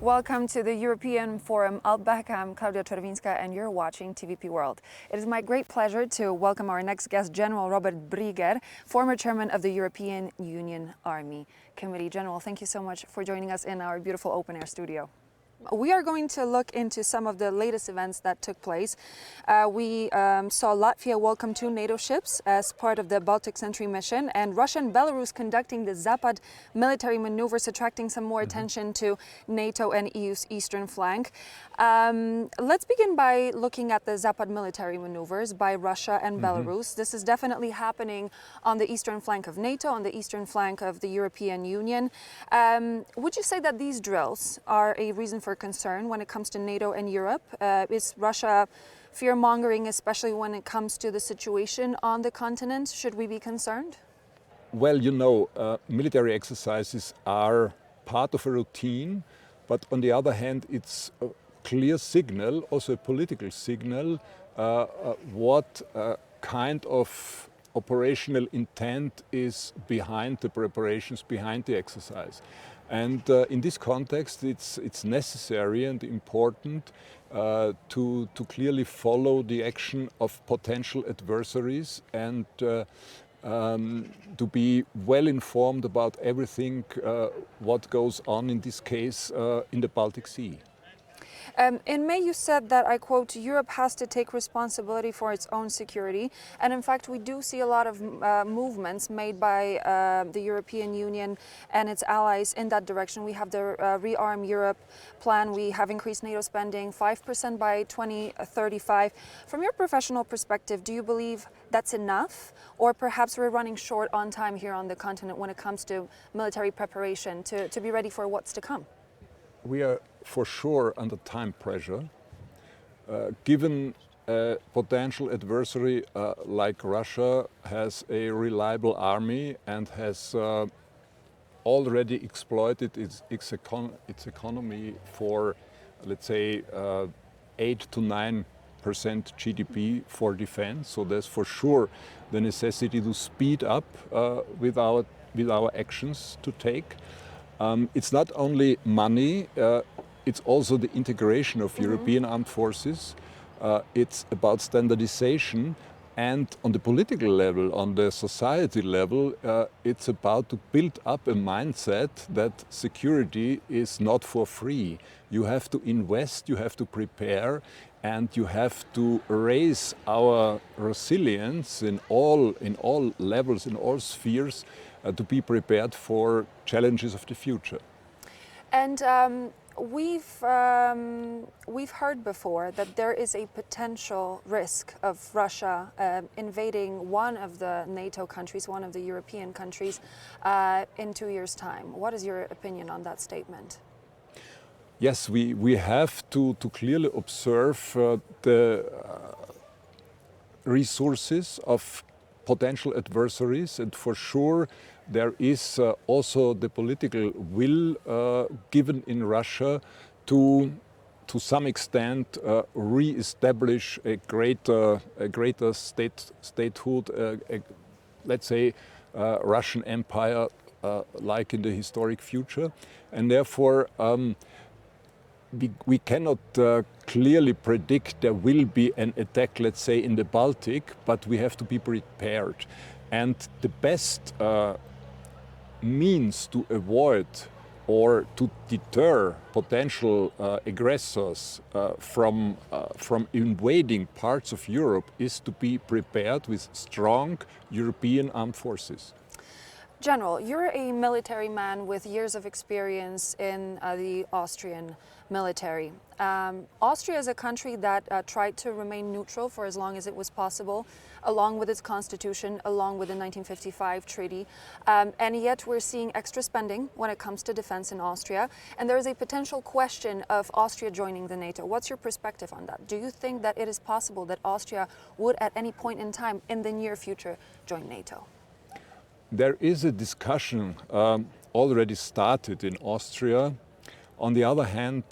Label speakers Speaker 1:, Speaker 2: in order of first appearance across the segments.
Speaker 1: Welcome to the European Forum Alpbach. I'm Klaudia Czerwińska and you're watching TVP World. It is my great pleasure to welcome our next guest, General Robert Brieger, former chairman of the European Union Army Committee. General, thank you so much for joining us in our beautiful open-air studio. We are going to look into some of the latest events that took place. We saw Latvia welcome 2 NATO ships as part of the Baltic Sentry mission, and Russia and Belarus conducting the Zapad military maneuvers, attracting some more attention to NATO and EU's eastern flank. Let's begin by looking at the Zapad military maneuvers by Russia and Belarus. This is definitely happening on the eastern flank of NATO, on the eastern flank of the European Union. Would you say that these drills are a reason for concern when it comes to NATO and Europe? Is Russia fear-mongering, especially when it comes to the situation on the continent? Should we be concerned?
Speaker 2: Well, you know, military exercises are part of a routine, but on the other hand, it's a clear signal, also a political signal, what kind of operational intent is behind the preparations, behind the exercise. And in this context, it's necessary and important to clearly follow the action of potential adversaries and to be well informed about everything what goes on, in this case, in the Baltic Sea.
Speaker 1: In May, you said that, I quote, Europe has to take responsibility for its own security. And in fact, we do see a lot of movements made by the European Union and its allies in that direction. We have the Rearm Europe plan. We have increased NATO spending 5% by 2035. From your professional perspective, do you believe that's enough? Or perhaps we're running short on time here on the continent when it comes to military preparation to be ready for what's to come?
Speaker 2: We are for sure under time pressure. Given a potential adversary like Russia has a reliable army and has already exploited its economy for, let's say, 8 to 9% GDP for defense. So there's for sure the necessity to speed up with our actions to take. It's not only money, it's also the integration of European armed forces. It's about standardization, and on the political level, on the society level, it's about to build up a mindset that security is not for free. You have to invest, you have to prepare, and you have to raise our resilience in all levels, in all spheres, to be prepared for challenges of the future.
Speaker 1: And we've heard before that there is a potential risk of Russia invading one of the NATO countries, one of the European countries, in 2 years' time. What is your opinion on that statement?
Speaker 2: Yes, we have to clearly observe the resources of potential adversaries, and for sure there is also the political will given in Russia to some extent re-establish a greater statehood, let's say Russian Empire like in the historic future, and therefore we cannot clearly predict there will be an attack, let's say, in the Baltic, but we have to be prepared. And the best means to avoid or to deter potential aggressors from invading parts of Europe is to be prepared with strong European armed forces.
Speaker 1: General, you're a military man with years of experience in the Austrian military. Austria is a country that tried to remain neutral for as long as it was possible, along with its constitution, along with the 1955 treaty. And yet we're seeing extra spending when it comes to defense in Austria. And there is a potential question of Austria joining the NATO. What's your perspective on that? Do you think that it is possible that Austria would at any point in time in the near future join NATO?
Speaker 2: There is a discussion already started in Austria. On the other hand,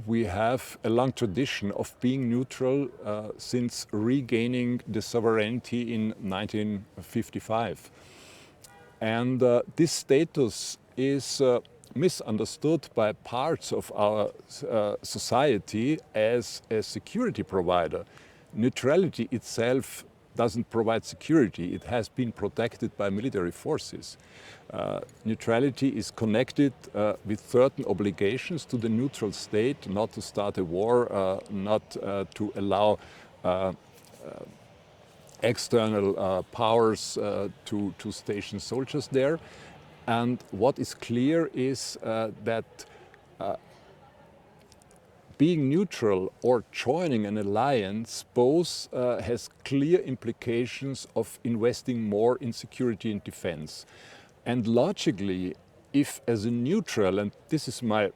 Speaker 2: we have a long tradition of being neutral since regaining the sovereignty in 1955. And this status is misunderstood by parts of our society as a security provider. Neutrality itself doesn't provide security. It has been protected by military forces. Neutrality is connected with certain obligations to the neutral state, not to start a war, not to allow external powers to station soldiers there. And what is clear is that being neutral or joining an alliance both has clear implications of investing more in security and defense. And logically, if as a neutral, and this is my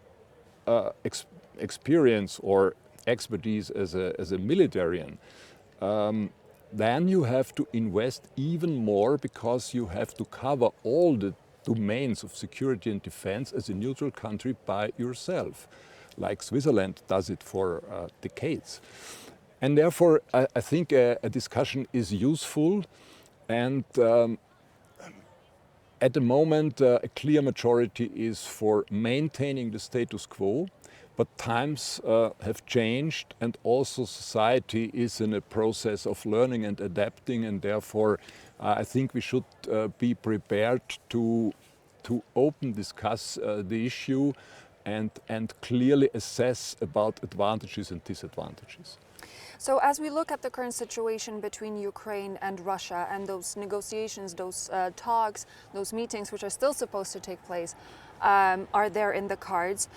Speaker 2: experience or expertise as a militarian, then you have to invest even more because you have to cover all the domains of security and defense as a neutral country by yourself, like Switzerland does it for decades. And therefore, I think a discussion is useful, and at the moment a clear majority is for maintaining the status quo, but times have changed and also society is in a process of learning and adapting, and therefore I think we should be prepared to open discuss the issue and clearly assess about advantages and disadvantages.
Speaker 1: So as we look at the current situation between Ukraine and Russia and those negotiations, those talks, those meetings which are still supposed to take place, are there in the cards.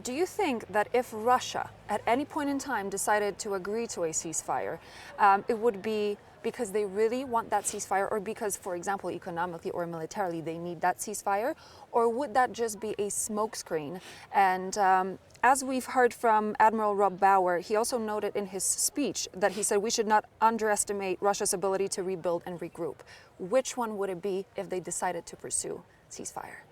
Speaker 1: Do you think that if Russia at any point in time decided to agree to a ceasefire, it would be because they really want that ceasefire, or because, for example, economically or militarily they need that ceasefire, or would that just be a smokescreen? And as we've heard from Admiral Rob Bauer, he also noted in his speech that he said we should not underestimate Russia's ability to rebuild and regroup. Which one would it be if they decided to pursue ceasefire?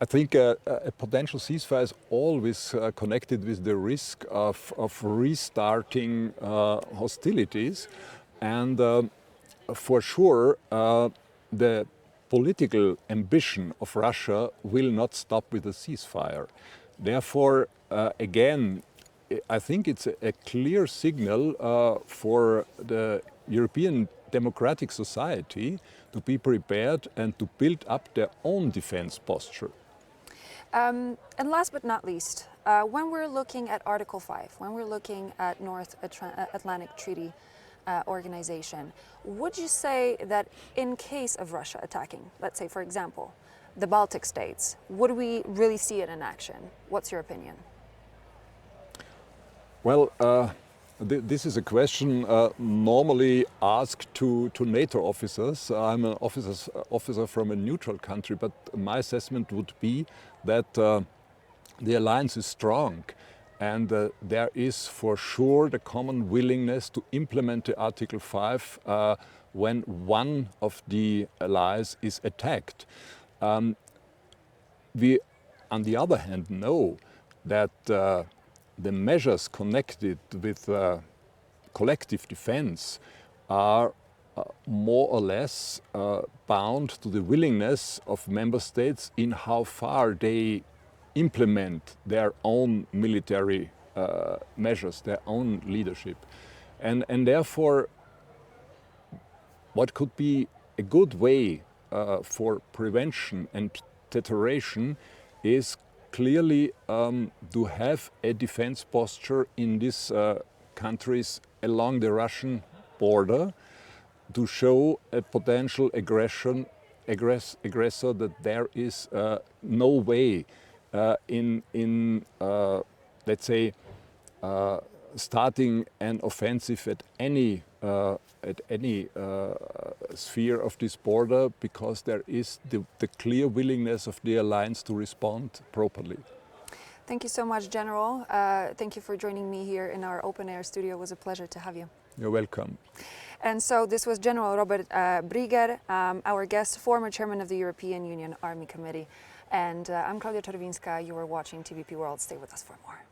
Speaker 2: I think a potential ceasefire is always connected with the risk of restarting hostilities, and for sure the political ambition of Russia will not stop with a ceasefire. Therefore, again, I think it's a clear signal for the European democratic society to be prepared and to build up their own defense posture.
Speaker 1: And last but not least, when we're looking at Article 5, when we're looking at North Atlantic Treaty Organization, would you say that in case of Russia attacking, let's say, for example, the Baltic states, would we really see it in action? What's your opinion?
Speaker 2: Well, this is a question normally asked to NATO officers. I'm an officer from a neutral country, but my assessment would be that the alliance is strong, and there is for sure the common willingness to implement the Article 5 when one of the allies is attacked. We, on the other hand, know that the measures connected with collective defense are more or less bound to the willingness of member states in how far they implement their own military measures, their own leadership. And therefore, what could be a good way for prevention and deterrence is clearly to have a defense posture in these countries along the Russian border, to show a potential aggressor that there is no way in let's say, starting an offensive at any sphere of this border, because there is the clear willingness of the alliance to respond properly.
Speaker 1: Thank you so much, General. Thank you for joining me here in our open air studio. It was a pleasure to have you.
Speaker 2: You're welcome.
Speaker 1: And so this was General Robert Brieger, our guest, former chairman of the European Union Army Committee. And I'm Klaudia Czerwińska. You are watching TVP World. Stay with us for more.